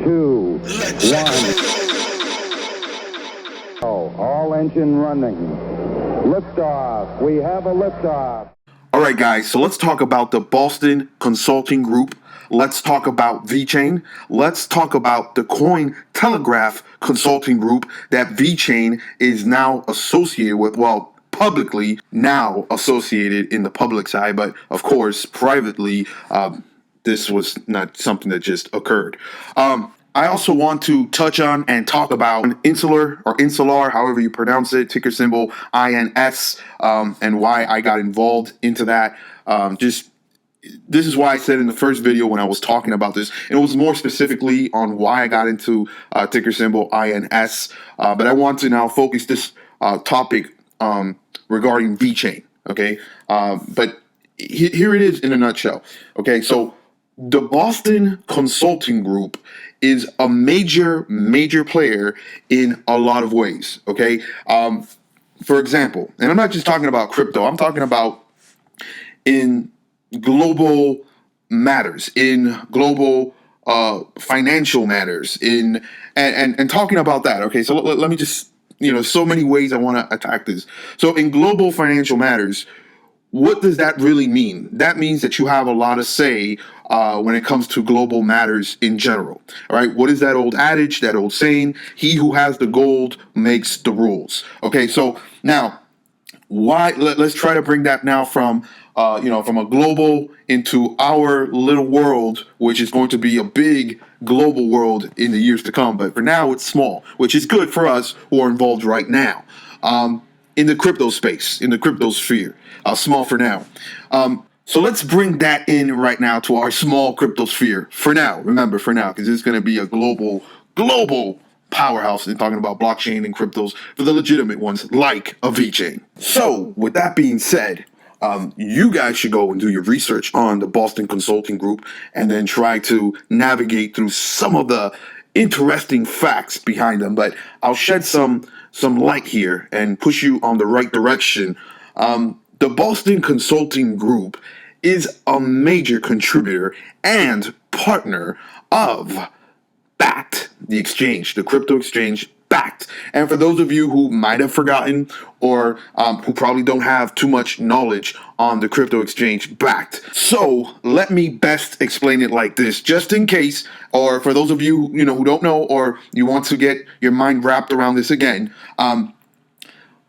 2, 1. Oh, all engine running. Liftoff. We have a liftoff. All right, guys, so let's talk about the Boston Consulting Group. Let's talk about Vechain. Let's talk about the Telegraph Consulting Group that Vechain is now associated with, well, publicly now associated in the public side, but of course, privately, this was not something that just occurred. I also want to touch on and talk about Insular, however you pronounce it, ticker symbol INS, and why I got involved into that. This is why I said in the first video when I was talking about this, and it was more specifically on why I got into ticker symbol INS, but I want to now focus this topic regarding Vechain, okay? But here it is in a nutshell, okay? So the Boston Consulting Group is a major player in a lot of ways, okay? For example, and I'm not just talking about crypto, I'm talking about in global matters, in global financial matters, and talking about that, okay? So let me just, so many ways I want to attack this. So in global financial matters, what does that really mean? That means that you have a lot of say when it comes to global matters in general. All right. What is that old adage, that old saying? He who has the gold makes the rules. Okay. So now, let's try to bring that now from from a global into our little world, which is going to be a big global world in the years to come. But for now, it's small, which is good for us who are involved right now. In the crypto space, in the crypto sphere, small for now. So let's bring that in right now to our small crypto sphere for now. Remember, for now, because it's going to be a global powerhouse in talking about blockchain and cryptos for the legitimate ones like a Vechain. So with that being said, you guys should go and do your research on the Boston Consulting Group and then try to navigate through some of the interesting facts behind them. But I'll shed some light here and push you on the right direction. The Boston Consulting Group is a major contributor and partner of Bakkt, the exchange, the crypto exchange Bakkt. And for those of you who might have forgotten or who probably don't have too much knowledge on the crypto exchange Bakkt, so let me best explain it like this, just in case, or for those of you who don't know or you want to get your mind wrapped around this again.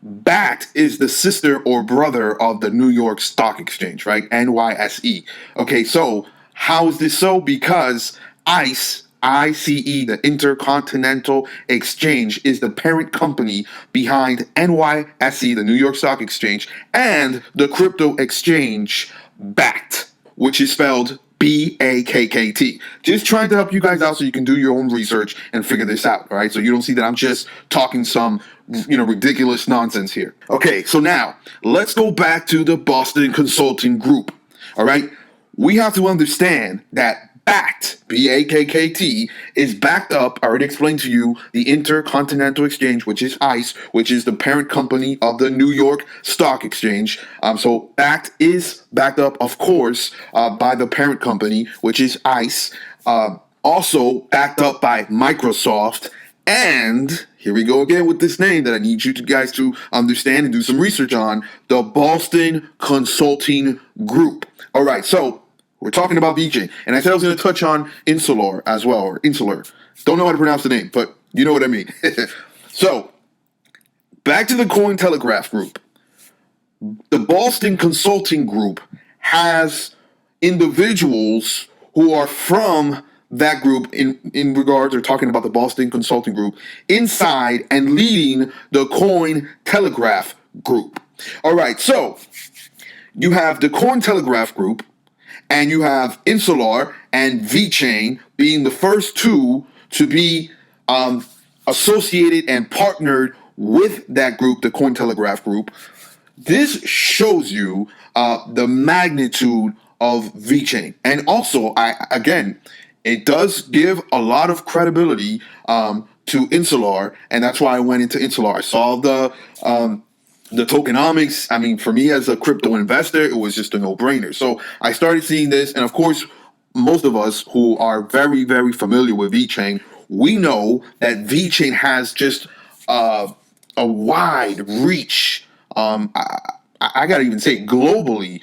Bakkt is the sister or brother of the New York Stock Exchange, right? NYSE. Okay, so how is this so? Because ICE, the Intercontinental Exchange, is the parent company behind NYSE, the New York Stock Exchange, and the crypto exchange Bakkt, which is spelled Bakkt. Just trying to help you guys out so you can do your own research and figure this out, all right? So you don't see that I'm just talking some, ridiculous nonsense here. Okay, so now let's go back to the Boston Consulting Group, all right? We have to understand that Bakkt, Bakkt, is backed up. I already explained to you the Intercontinental Exchange, which is ICE, which is the parent company of the New York Stock Exchange. So Bakkt is backed up, of course, by the parent company, which is ICE. Also backed up by Microsoft. And here we go again with this name that I need you guys to understand and do some research on, the Boston Consulting Group. All right, so we're talking about Vechain, and I said I was going to touch on Insular as well, or Insular. Don't know how to pronounce the name, but you know what I mean. So, back to the Telegraph Group. The Boston Consulting Group has individuals who are from that group in regards, or talking about the Boston Consulting Group, inside and leading the Telegraph Group. All right, so you have the Telegraph Group, and you have Insular and Vechain being the first two to be associated and partnered with that group, the Telegraph Group. This shows you the magnitude of Vechain. And also, it does give a lot of credibility to Insular, and that's why I went into Insular. I saw the tokenomics. I mean, for me as a crypto investor, it was just a no-brainer. So I started seeing this, and of course, most of us who are very, very familiar with Vechain, we know that Vechain has just a wide reach. I gotta even say globally,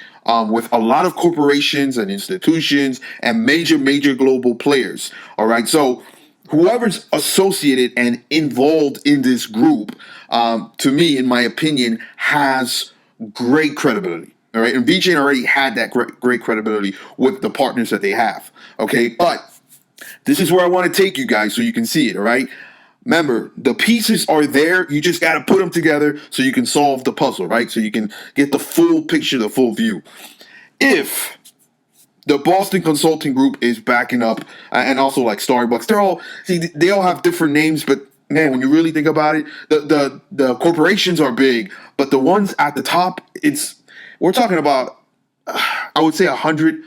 with a lot of corporations and institutions and major global players. All right, so whoever's associated and involved in this group, to me, in my opinion, has great credibility. All right, and Vechain already had that great credibility with the partners that they have. Okay, but this is where I want to take you guys so you can see it. All right. Remember, the pieces are there. You just got to put them together so you can solve the puzzle, right? So you can get the full picture, the full view. If the Boston Consulting Group is backing up, and also like Starbucks, they all have different names, but man, when you really think about it, the corporations are big, but the ones at the top, we're talking about, I would say 100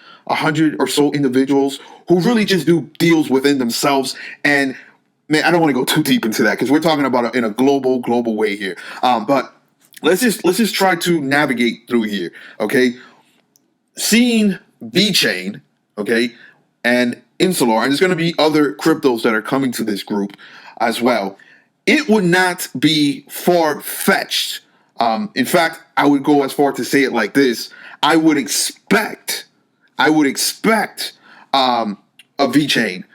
or so individuals who really just do deals within themselves. And man, I don't want to go too deep into that because we're talking about it in a global way here. But let's just try to navigate through here. Okay, seeing Vechain, okay, and Insular, and there's going to be other cryptos that are coming to this group as well. It would not be far-fetched. In fact, I would go as far to say it like this: I would expect a Vechain,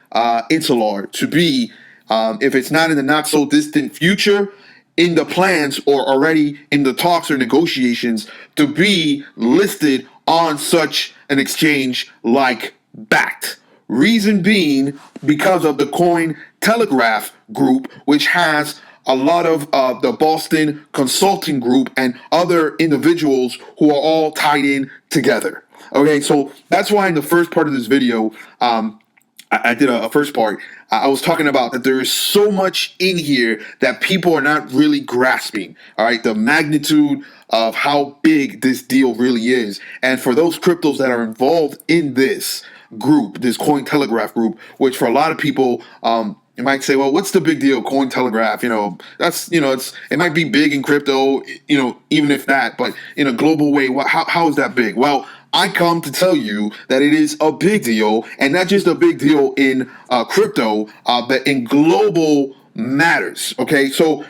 Insular to be, if it's not in the not so distant future, in the plans or already in the talks or negotiations to be listed on such an exchange like BACT. Reason being, because of the Coin Telegraph group, which has a lot of the Boston Consulting Group and other individuals who are all tied in together. Okay, so that's why in the first part of this video, I did a first part. I was talking about that there is so much in here that people are not really grasping. All right, the magnitude of how big this deal really is. And for those cryptos that are involved in this group, this Coin Telegraph group, which for a lot of people, you might say, well, what's the big deal? Coin Telegraph, it might be big in crypto, even if that, but in a global way, how is that big? Well, I come to tell you that it is a big deal, and not just a big deal in crypto, but in global matters. Okay, so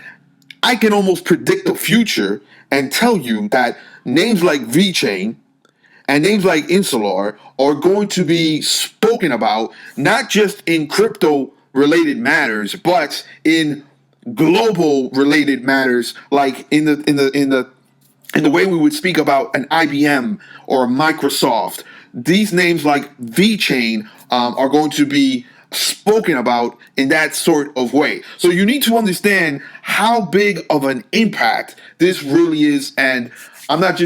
I can almost predict the future and tell you that names like Vechain and names like Insular are going to be spoken about not just in crypto related matters, but in global related matters, like in the way we would speak about an IBM or a Microsoft. These names like Vechain are going to be spoken about in that sort of way. So you need to understand how big of an impact this really is. And I'm not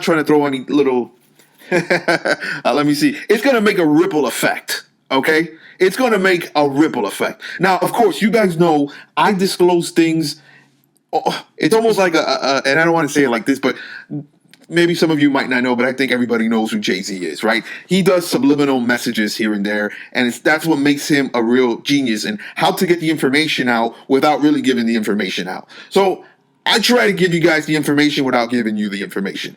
trying to throw any little, let me see. It's going to make a ripple effect. Okay. It's going to make a ripple effect. Now, of course, you guys know I disclose things. It's almost like and I don't want to say it like this, but maybe some of you might not know, but I think everybody knows who Jay-Z is, right? He does subliminal messages here and there, and that's what makes him a real genius and how to get the information out without really giving the information out. So I try to give you guys the information without giving you the information.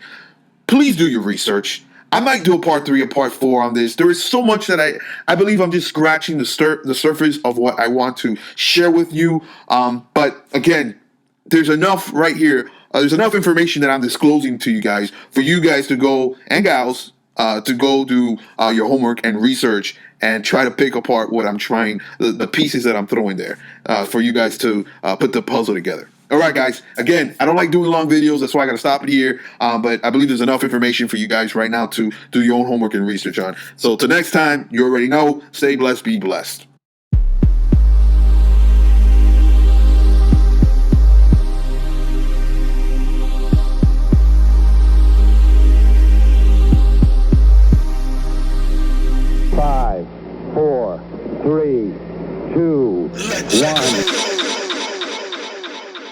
Please do your research. I might do a part 3 or part 4 on this. There is so much that I believe I'm just scratching the surface of what I want to share with you. But again, there's enough right here. There's enough information that I'm disclosing to you guys for you guys to go, and gals, to go do your homework and research and try to pick apart what I'm trying, the pieces that I'm throwing there for you guys to put the puzzle together. All right, guys. Again, I don't like doing long videos. That's why I got to stop it here. But I believe there's enough information for you guys right now to do your own homework and research on. So till next time, you already know, stay blessed, be blessed.